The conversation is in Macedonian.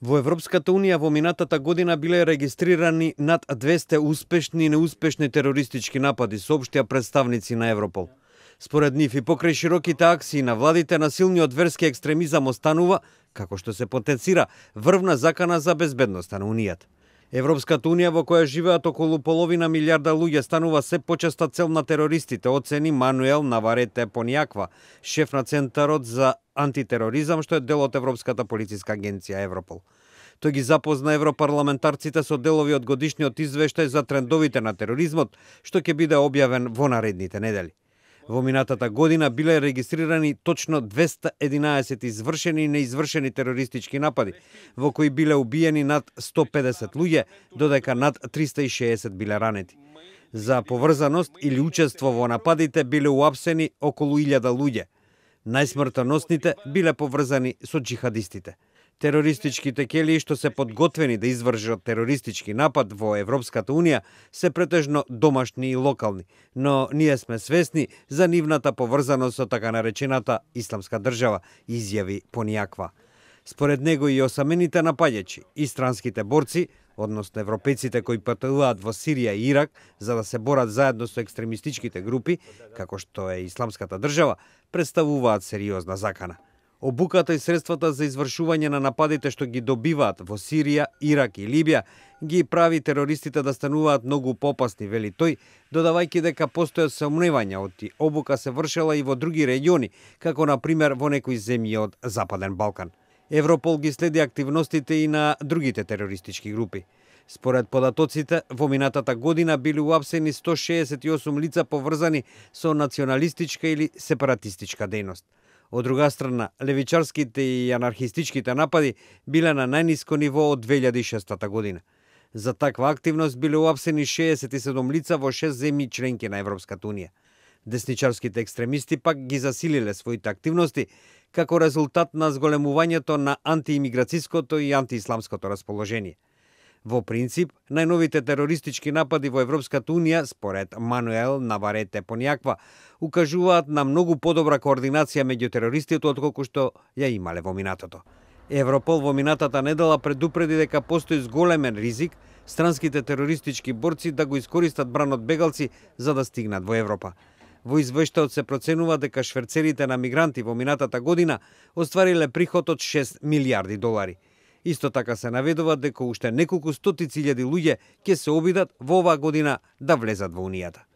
Во Европската Унија во минатата година биле регистрирани над 200 успешни и неуспешни терористички напади, соопштија представници на Европол. Според нив и покрај широките акции на владите, насилниот верски екстремизам останува, како што се потенцира, врвна закана за безбедноста на Унијата. Европската Унија, во која живеат околу половина милиарда луѓе, станува се почеста цел на терористите, оцени Мануел Наварете Понијаква, шеф на Центарот за антитероризам, што е дел од Европската полициска агенција Европол. Тој ги запозна европарламентарците со делови од годишниот извештај за трендовите на тероризмот, што ќе биде објавен во наредните недели. Во минатата година биле регистрирани точно 211 извршени и неизвршени терористички напади, во кои биле убиени над 150 луѓе, додека над 360 биле ранети. За поврзаност или учество во нападите биле уапсени околу 1000 луѓе. Најсмртоносните биле поврзани со џихадистите. Терористичките ќелии што се подготвени да извршат терористички напад во Европската Унија се претежно домашни и локални, но ние сме свесни за нивната поврзаност со така наречената Исламска држава, изјави Понијаква. Според него и осамените напаѓачи и странските борци, односно европејците кои патуваат во Сирија и Ирак за да се борат заедно со екстремистичките групи, како што е Исламската држава, представуваат сериозна закана. Обуката и средствата за извршување на нападите што ги добиваат во Сирија, Ирак и Либија ги прави терористите да стануваат многу попасни, вели тој, додавајќи дека постојат сомневања од обука се вршела и во други региони, како на пример во некои земји од Западен Балкан. Европол ги следи активностите и на другите терористички групи. Според податоците, во минатата година биле уапсени 168 лица поврзани со националистичка или сепаратистичка дејност. Од друга страна, левичарските и анархистичките напади биле на најниско ниво од 2006 година. За таква активност биле уапсени 67 лица во 6 земји членки на Европската Унија. Десничарските екстремисти пак ги засилиле своите активности како резултат на зголемувањето на антиимиграцијското и антиисламското расположение. Во принцип, најновите терористички напади во Европската Унија, според Мануел Наварете Понијаква, укажуваат на многу подобра координација меѓу терористите отколку што ја имале во минатото. Европол во минатата недела предупреди дека постои зголемен ризик странските терористички борци да го искористат бранот бегалци за да стигнат во Европа. Во извештајот се проценува дека шверцерите на мигранти во минатата година оствариле приход од 6 милиарди долари. Исто така се наведува дека уште неколку стотици илјади луѓе ќе се обидат во оваа година да влезат во Унијата.